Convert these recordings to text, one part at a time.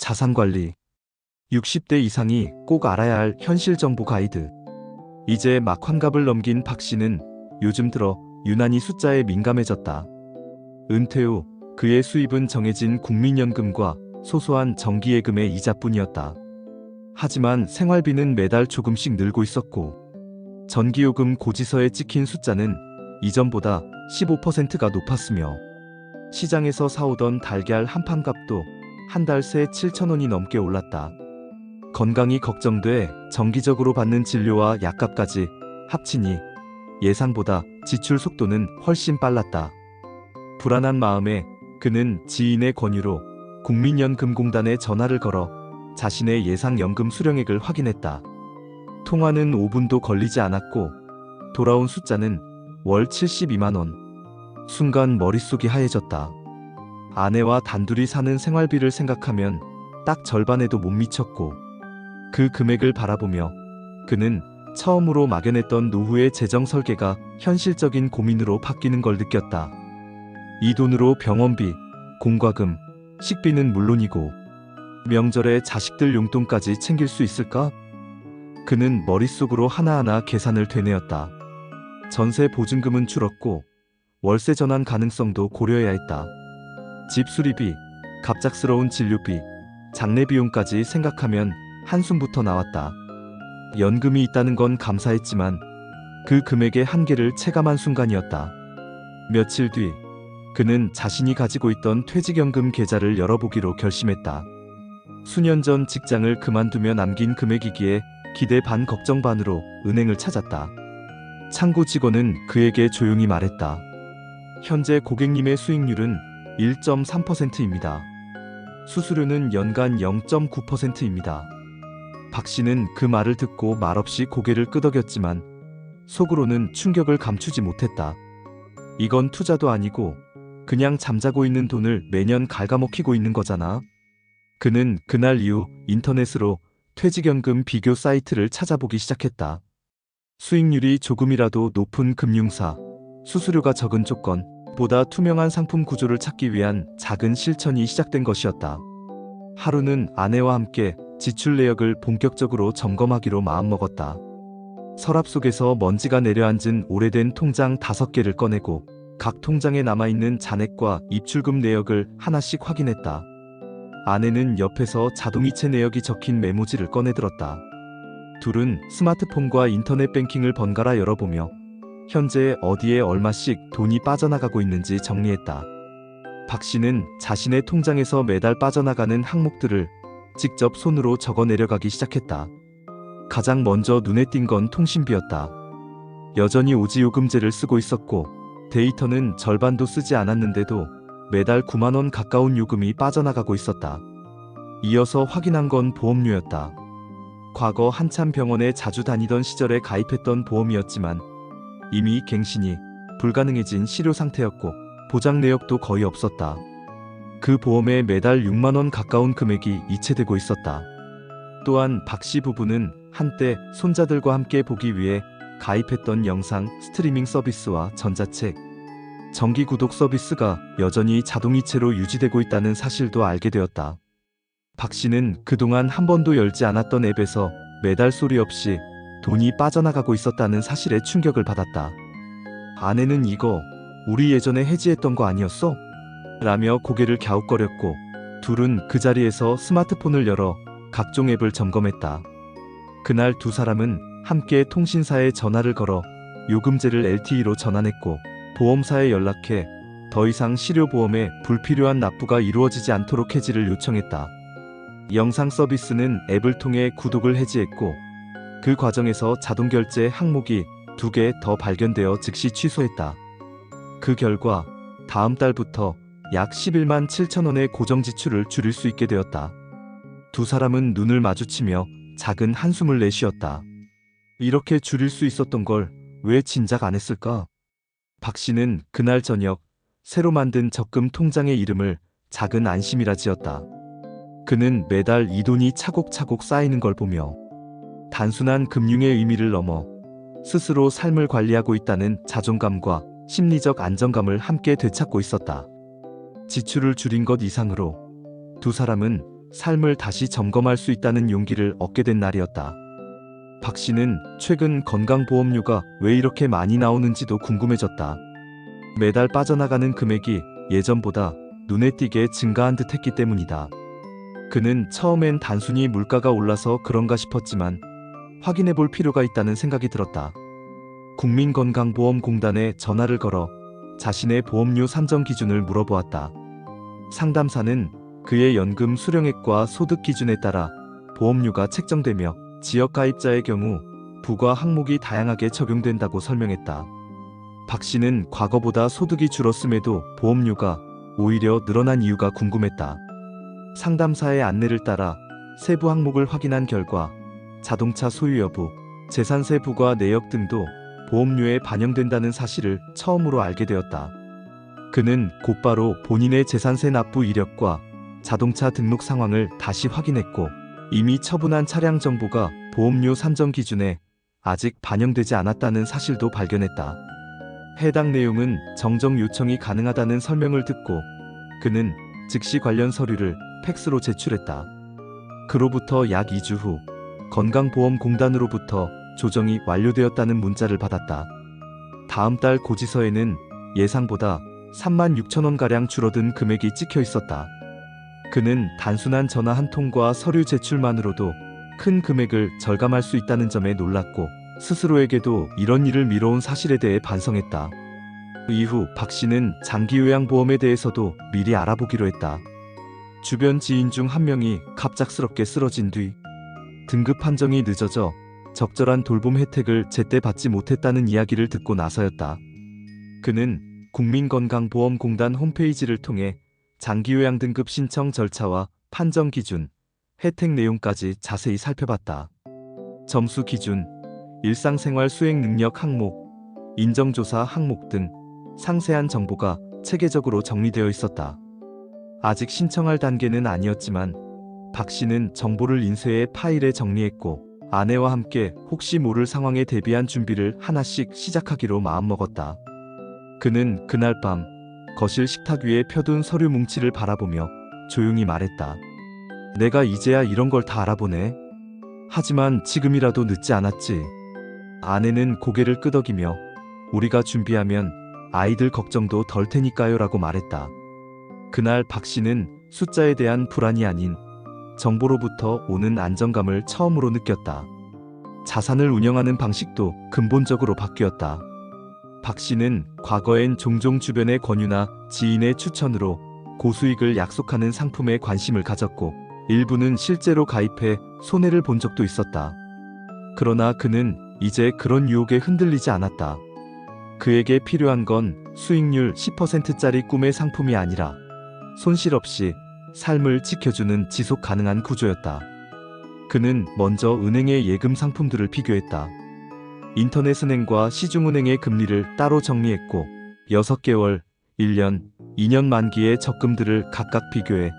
자산관리. 60대 이상이 꼭 알아야 할 현실 정보 가이드. 이제 막 환갑을 넘긴 박 씨는 요즘 들어 유난히 숫자에 민감해졌다. 은퇴 후 그의 수입은 정해진 국민연금과 소소한 정기예금의 이자뿐이었다. 하지만 생활비는 매달 조금씩 늘고 있었고, 전기요금 고지서에 찍힌 숫자는 이전보다 15%가 높았으며, 시장에서 사오던 달걀 한 판 값도 한 달 새 7,000원이 넘게 올랐다. 건강이 걱정돼 정기적으로 받는 진료와 약값까지 합치니 예상보다 지출 속도는 훨씬 빨랐다. 불안한 마음에 그는 지인의 권유로 국민연금공단에 전화를 걸어 자신의 예상 연금 수령액을 확인했다. 통화는 5분도 걸리지 않았고 돌아온 숫자는 월 72만 원. 순간 머릿속이 하얘졌다. 아내와 단둘이 사는 생활비를 생각하면 딱 절반에도 못 미쳤고, 그 금액을 바라보며 그는 처음으로 막연했던 노후의 재정 설계가 현실적인 고민으로 바뀌는 걸 느꼈다. 이 돈으로 병원비, 공과금, 식비는 물론이고 명절에 자식들 용돈까지 챙길 수 있을까? 그는 머릿속으로 하나하나 계산을 되뇌었다. 전세 보증금은 줄었고 월세 전환 가능성도 고려해야 했다. 집 수리비, 갑작스러운 진료비, 장례 비용까지 생각하면 한숨부터 나왔다. 연금이 있다는 건 감사했지만 그 금액의 한계를 체감한 순간이었다. 며칠 뒤 그는 자신이 가지고 있던 퇴직연금 계좌를 열어보기로 결심했다. 수년 전 직장을 그만두며 남긴 금액이기에 기대 반 걱정 반으로 은행을 찾았다. 창구 직원은 그에게 조용히 말했다. 현재 고객님의 수익률은 1.3%입니다. 수수료는 연간 0.9%입니다. 박 씨는 그 말을 듣고 말없이 고개를 끄덕였지만 속으로는 충격을 감추지 못했다. 이건 투자도 아니고 그냥 잠자고 있는 돈을 매년 갉아먹히고 있는 거잖아. 그는 그날 이후 인터넷으로 퇴직연금 비교 사이트를 찾아보기 시작했다. 수익률이 조금이라도 높은 금융사, 수수료가 적은 조건, 보다 투명한 상품 구조를 찾기 위한 작은 실천이 시작된 것이었다. 하루는 아내와 함께 지출 내역을 본격적으로 점검하기로 마음먹었다. 서랍 속에서 먼지가 내려앉은 오래된 통장 5개를 꺼내고 각 통장에 남아있는 잔액과 입출금 내역을 하나씩 확인했다. 아내는 옆에서 자동이체 내역이 적힌 메모지를 꺼내들었다. 둘은 스마트폰과 인터넷 뱅킹을 번갈아 열어보며 현재 어디에 얼마씩 돈이 빠져나가고 있는지 정리했다. 박 씨는 자신의 통장에서 매달 빠져나가는 항목들을 직접 손으로 적어 내려가기 시작했다. 가장 먼저 눈에 띈 건 통신비였다. 여전히 오지요금제를 쓰고 있었고 데이터는 절반도 쓰지 않았는데도 매달 9만 원 가까운 요금이 빠져나가고 있었다. 이어서 확인한 건 보험료였다. 과거 한참 병원에 자주 다니던 시절에 가입했던 보험이었지만 이미 갱신이 불가능해진 실효 상태였고 보장 내역도 거의 없었다. 그 보험에 매달 6만 원 가까운 금액이 이체되고 있었다. 또한 박 씨 부부는 한때 손자들과 함께 보기 위해 가입했던 영상 스트리밍 서비스와 전자책, 정기 구독 서비스가 여전히 자동이체로 유지되고 있다는 사실도 알게 되었다. 박 씨는 그동안 한 번도 열지 않았던 앱에서 매달 소리 없이 돈이 빠져나가고 있었다는 사실에 충격을 받았다. 아내는 이거 우리 예전에 해지했던 거 아니었어? 라며 고개를 갸웃거렸고 둘은 그 자리에서 스마트폰을 열어 각종 앱을 점검했다. 그날 두 사람은 함께 통신사에 전화를 걸어 요금제를 LTE로 전환했고 보험사에 연락해 더 이상 실효보험에 불필요한 납부가 이루어지지 않도록 해지를 요청했다. 영상 서비스는 앱을 통해 구독을 해지했고 그 과정에서 자동결제 항목이 2개 더 발견되어 즉시 취소했다. 그 결과 다음 달부터 약 11만 7천 원의 고정지출을 줄일 수 있게 되었다. 두 사람은 눈을 마주치며 작은 한숨을 내쉬었다. 이렇게 줄일 수 있었던 걸 왜 진작 안 했을까? 박 씨는 그날 저녁 새로 만든 적금 통장의 이름을 작은 안심이라 지었다. 그는 매달 이 돈이 차곡차곡 쌓이는 걸 보며 단순한 금융의 의미를 넘어 스스로 삶을 관리하고 있다는 자존감과 심리적 안정감을 함께 되찾고 있었다. 지출을 줄인 것 이상으로 두 사람은 삶을 다시 점검할 수 있다는 용기를 얻게 된 날이었다. 박 씨는 최근 건강보험료가 왜 이렇게 많이 나오는지도 궁금해졌다. 매달 빠져나가는 금액이 예전보다 눈에 띄게 증가한 듯 했기 때문이다. 그는 처음엔 단순히 물가가 올라서 그런가 싶었지만 확인해 볼 필요가 있다는 생각이 들었다. 국민건강보험공단에 전화를 걸어 자신의 보험료 산정 기준을 물어보았다. 상담사는 그의 연금 수령액과 소득 기준에 따라 보험료가 책정되며 지역 가입자의 경우 부과 항목이 다양하게 적용된다고 설명했다. 박 씨는 과거보다 소득이 줄었음에도 보험료가 오히려 늘어난 이유가 궁금했다. 상담사의 안내를 따라 세부 항목을 확인한 결과 자동차 소유 여부, 재산세 부과 내역 등도 보험료에 반영된다는 사실을 처음으로 알게 되었다. 그는 곧바로 본인의 재산세 납부 이력과 자동차 등록 상황을 다시 확인했고 이미 처분한 차량 정보가 보험료 산정 기준에 아직 반영되지 않았다는 사실도 발견했다. 해당 내용은 정정 요청이 가능하다는 설명을 듣고 그는 즉시 관련 서류를 팩스로 제출했다. 그로부터 약 2주 후 건강보험공단으로부터 조정이 완료되었다는 문자를 받았다. 다음 달 고지서에는 예상보다 36,000원가량 줄어든 금액이 찍혀 있었다. 그는 단순한 전화 한 통과 서류 제출만으로도 큰 금액을 절감할 수 있다는 점에 놀랐고 스스로에게도 이런 일을 미뤄온 사실에 대해 반성했다. 이후 박 씨는 장기요양보험에 대해서도 미리 알아보기로 했다. 주변 지인 중 한 명이 갑작스럽게 쓰러진 뒤 등급 판정이 늦어져 적절한 돌봄 혜택을 제때 받지 못했다는 이야기를 듣고 나서였다. 그는 국민건강보험공단 홈페이지를 통해 장기요양 등급 신청 절차와 판정 기준, 혜택 내용까지 자세히 살펴봤다. 점수 기준, 일상생활 수행 능력 항목, 인정조사 항목 등 상세한 정보가 체계적으로 정리되어 있었다. 아직 신청할 단계는 아니었지만 박 씨는 정보를 인쇄해 파일에 정리했고 아내와 함께 혹시 모를 상황에 대비한 준비를 하나씩 시작하기로 마음먹었다. 그는 그날 밤 거실 식탁 위에 펴둔 서류 뭉치를 바라보며 조용히 말했다. 내가 이제야 이런 걸 다 알아보네. 하지만 지금이라도 늦지 않았지. 아내는 고개를 끄덕이며 우리가 준비하면 아이들 걱정도 덜 테니까요 라고 말했다. 그날 박 씨는 숫자에 대한 불안이 아닌 정보로부터 오는 안정감을 처음으로 느꼈다. 자산을 운영하는 방식도 근본적으로 바뀌었다. 박 씨는 과거엔 종종 주변의 권유나 지인의 추천으로 고수익을 약속하는 상품에 관심을 가졌고 일부는 실제로 가입해 손해를 본 적도 있었다. 그러나 그는 이제 그런 유혹에 흔들리지 않았다. 그에게 필요한 건 수익률 10%짜리 꿈의 상품이 아니라 손실 없이 삶을 지켜주는 지속 가능한 구조였다. 그는 먼저 은행의 예금 상품들을 비교했다. 인터넷은행과 시중은행의 금리를 따로 정리했고 6개월, 1년, 2년 만기의 적금들을 각각 비교해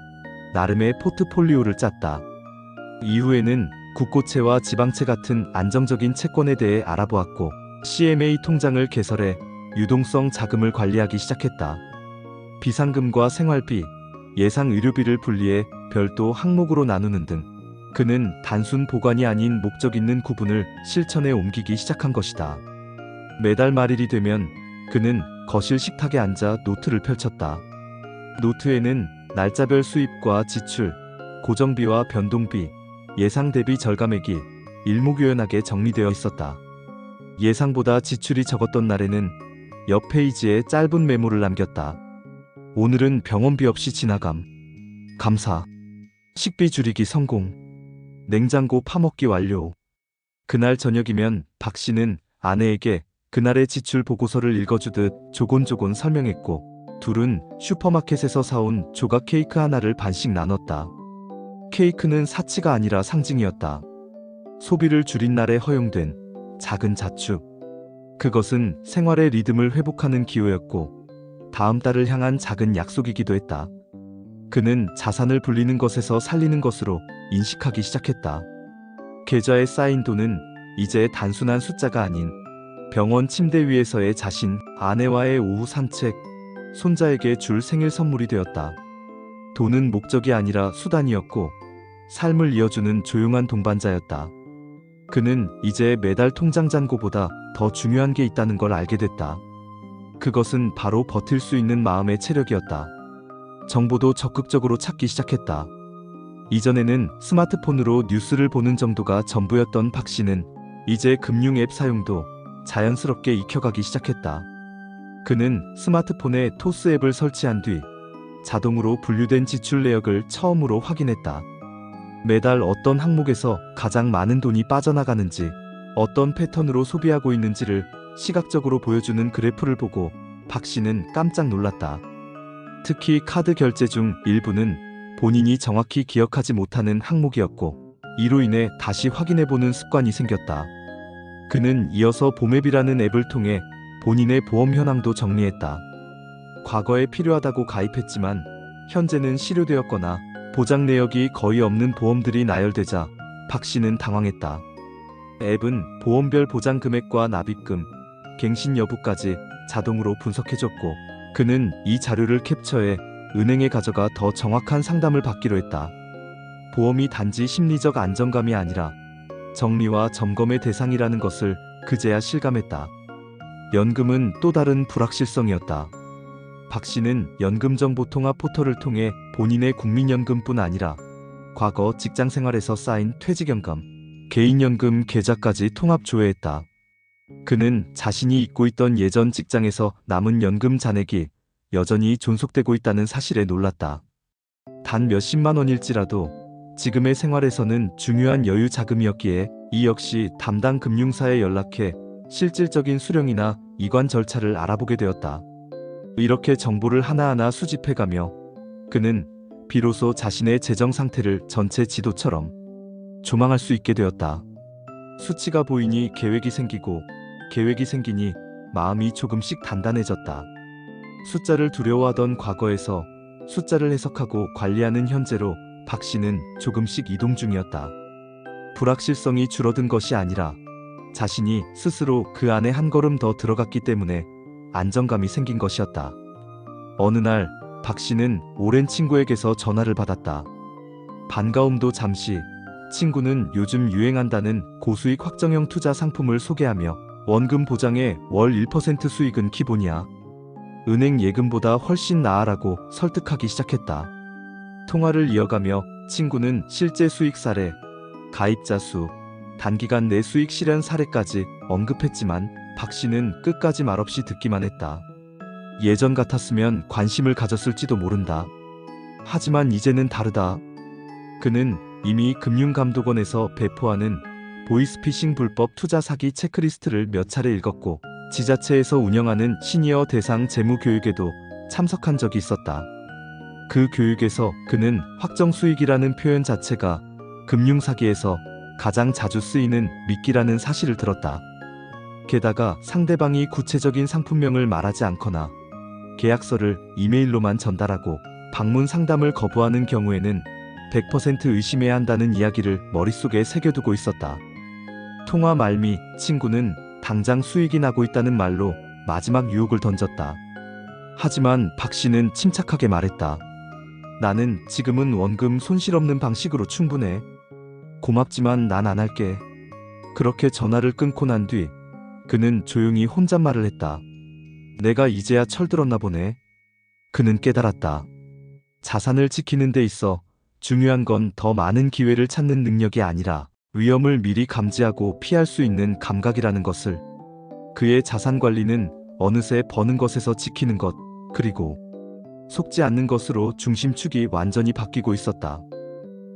나름의 포트폴리오를 짰다. 이후에는 국고채와 지방채 같은 안정적인 채권에 대해 알아보았고 CMA 통장을 개설해 유동성 자금을 관리하기 시작했다. 비상금과 생활비, 예상 의료비를 분리해 별도 항목으로 나누는 등 그는 단순 보관이 아닌 목적 있는 구분을 실천에 옮기기 시작한 것이다. 매달 말일이 되면 그는 거실 식탁에 앉아 노트를 펼쳤다. 노트에는 날짜별 수입과 지출, 고정비와 변동비, 예상 대비 절감액이 일목요연하게 정리되어 있었다. 예상보다 지출이 적었던 날에는 옆 페이지에 짧은 메모를 남겼다. 오늘은 병원비 없이 지나감. 감사. 식비 줄이기 성공. 냉장고 파먹기 완료. 그날 저녁이면 박 씨는 아내에게 그날의 지출 보고서를 읽어주듯 조곤조곤 설명했고 둘은 슈퍼마켓에서 사온 조각 케이크 하나를 반씩 나눴다. 케이크는 사치가 아니라 상징이었다. 소비를 줄인 날에 허용된 작은 자축. 그것은 생활의 리듬을 회복하는 기호였고 다음 달을 향한 작은 약속이기도 했다. 그는 자산을 불리는 것에서 살리는 것으로 인식하기 시작했다. 계좌에 쌓인 돈은 이제 단순한 숫자가 아닌 병원 침대 위에서의 자신, 아내와의 오후 산책, 손자에게 줄 생일 선물이 되었다. 돈은 목적이 아니라 수단이었고 삶을 이어주는 조용한 동반자였다. 그는 이제 매달 통장 잔고보다 더 중요한 게 있다는 걸 알게 됐다. 그것은 바로 버틸 수 있는 마음의 체력이었다. 정보도 적극적으로 찾기 시작했다. 이전에는 스마트폰으로 뉴스를 보는 정도가 전부였던 박 씨는 이제 금융 앱 사용도 자연스럽게 익혀가기 시작했다. 그는 스마트폰에 토스 앱을 설치한 뒤 자동으로 분류된 지출 내역을 처음으로 확인했다. 매달 어떤 항목에서 가장 많은 돈이 빠져나가는지, 어떤 패턴으로 소비하고 있는지를 시각적으로 보여주는 그래프를 보고 박 씨는 깜짝 놀랐다. 특히 카드 결제 중 일부는 본인이 정확히 기억하지 못하는 항목이었고, 이로 인해 다시 확인해보는 습관이 생겼다. 그는 이어서 봄앱이라는 앱을 통해 본인의 보험 현황도 정리했다. 과거에 필요하다고 가입했지만 현재는 실효되었거나 보장 내역이 거의 없는 보험들이 나열되자 박 씨는 당황했다. 앱은 보험별 보장 금액과 납입금, 갱신 여부까지 자동으로 분석해줬고, 그는 이 자료를 캡처해 은행에 가져가 더 정확한 상담을 받기로 했다. 보험이 단지 심리적 안정감이 아니라 정리와 점검의 대상이라는 것을 그제야 실감했다. 연금은 또 다른 불확실성이었다. 박 씨는 연금정보통합 포털을 통해 본인의 국민연금뿐 아니라 과거 직장생활에서 쌓인 퇴직연금, 개인연금 계좌까지 통합 조회했다. 그는 자신이 잊고 있던 예전 직장에서 남은 연금 잔액이 여전히 존속되고 있다는 사실에 놀랐다. 단 몇십만 원일지라도 지금의 생활에서는 중요한 여유 자금이었기에 이 역시 담당 금융사에 연락해 실질적인 수령이나 이관 절차를 알아보게 되었다. 이렇게 정보를 하나하나 수집해가며 그는 비로소 자신의 재정 상태를 전체 지도처럼 조망할 수 있게 되었다. 수치가 보이니 계획이 생기고, 계획이 생기니 마음이 조금씩 단단해졌다. 숫자를 두려워하던 과거에서 숫자를 해석하고 관리하는 현재로 박 씨는 조금씩 이동 중이었다. 불확실성이 줄어든 것이 아니라 자신이 스스로 그 안에 한 걸음 더 들어갔기 때문에 안정감이 생긴 것이었다. 어느 날 박 씨는 오랜 친구에게서 전화를 받았다. 반가움도 잠시. 친구는 요즘 유행한다는 고수익 확정형 투자 상품을 소개하며 원금 보장에 월 1% 수익은 기본이야. 은행 예금보다 훨씬 나아라고 설득하기 시작했다. 통화를 이어가며 친구는 실제 수익 사례, 가입자 수, 단기간 내 수익 실현 사례까지 언급했지만 박 씨는 끝까지 말없이 듣기만 했다. 예전 같았으면 관심을 가졌을지도 모른다. 하지만 이제는 다르다. 그는 이미 금융감독원에서 배포하는 보이스피싱 불법 투자 사기 체크리스트를 몇 차례 읽었고, 지자체에서 운영하는 시니어 대상 재무 교육에도 참석한 적이 있었다. 그 교육에서 그는 확정 수익이라는 표현 자체가 금융사기에서 가장 자주 쓰이는 미끼라는 사실을 들었다. 게다가 상대방이 구체적인 상품명을 말하지 않거나 계약서를 이메일로만 전달하고 방문 상담을 거부하는 경우에는 100% 의심해야 한다는 이야기를 머릿속에 새겨두고 있었다. 통화 말미 친구는 당장 수익이 나고 있다는 말로 마지막 유혹을 던졌다. 하지만 박 씨는 침착하게 말했다. 나는 지금은 원금 손실 없는 방식으로 충분해. 고맙지만 난 안 할게. 그렇게 전화를 끊고 난 뒤 그는 조용히 혼잣말을 했다. 내가 이제야 철들었나 보네. 그는 깨달았다. 자산을 지키는 데 있어 중요한 건 더 많은 기회를 찾는 능력이 아니라 위험을 미리 감지하고 피할 수 있는 감각이라는 것을. 그의 자산 관리는 어느새 버는 것에서 지키는 것, 그리고 속지 않는 것으로 중심축이 완전히 바뀌고 있었다.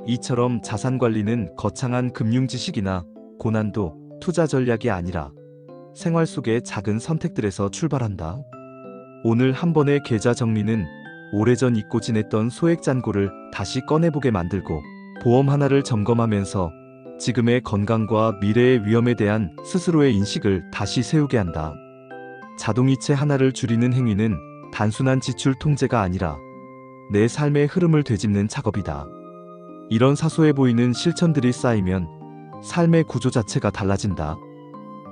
이처럼 자산 관리는 거창한 금융 지식이나 고난도 투자 전략이 아니라 생활 속의 작은 선택들에서 출발한다. 오늘 한 번의 계좌 정리는 오래전 잊고 지냈던 소액 잔고를 다시 꺼내보게 만들고, 보험 하나를 점검하면서 지금의 건강과 미래의 위험에 대한 스스로의 인식을 다시 세우게 한다. 자동이체 하나를 줄이는 행위는 단순한 지출 통제가 아니라 내 삶의 흐름을 되짚는 작업이다. 이런 사소해 보이는 실천들이 쌓이면 삶의 구조 자체가 달라진다.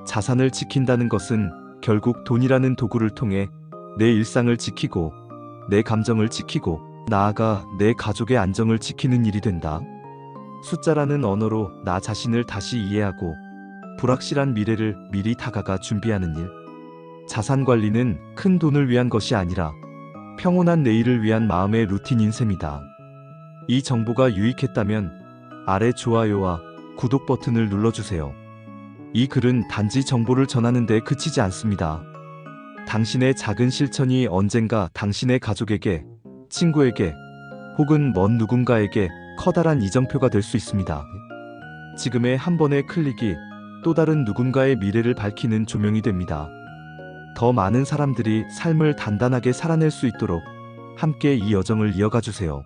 자산을 지킨다는 것은 결국 돈이라는 도구를 통해 내 일상을 지키고, 내 감정을 지키고, 나아가 내 가족의 안정을 지키는 일이 된다. 숫자라는 언어로 나 자신을 다시 이해하고 불확실한 미래를 미리 다가가 준비하는 일. 자산 관리는 큰 돈을 위한 것이 아니라 평온한 내일을 위한 마음의 루틴인 셈이다. 이 정보가 유익했다면 아래 좋아요와 구독 버튼을 눌러주세요. 이 글은 단지 정보를 전하는 데 그치지 않습니다. 당신의 작은 실천이 언젠가 당신의 가족에게, 친구에게, 혹은 먼 누군가에게 커다란 이정표가 될 수 있습니다. 지금의 한 번의 클릭이 또 다른 누군가의 미래를 밝히는 조명이 됩니다. 더 많은 사람들이 삶을 단단하게 살아낼 수 있도록 함께 이 여정을 이어가 주세요.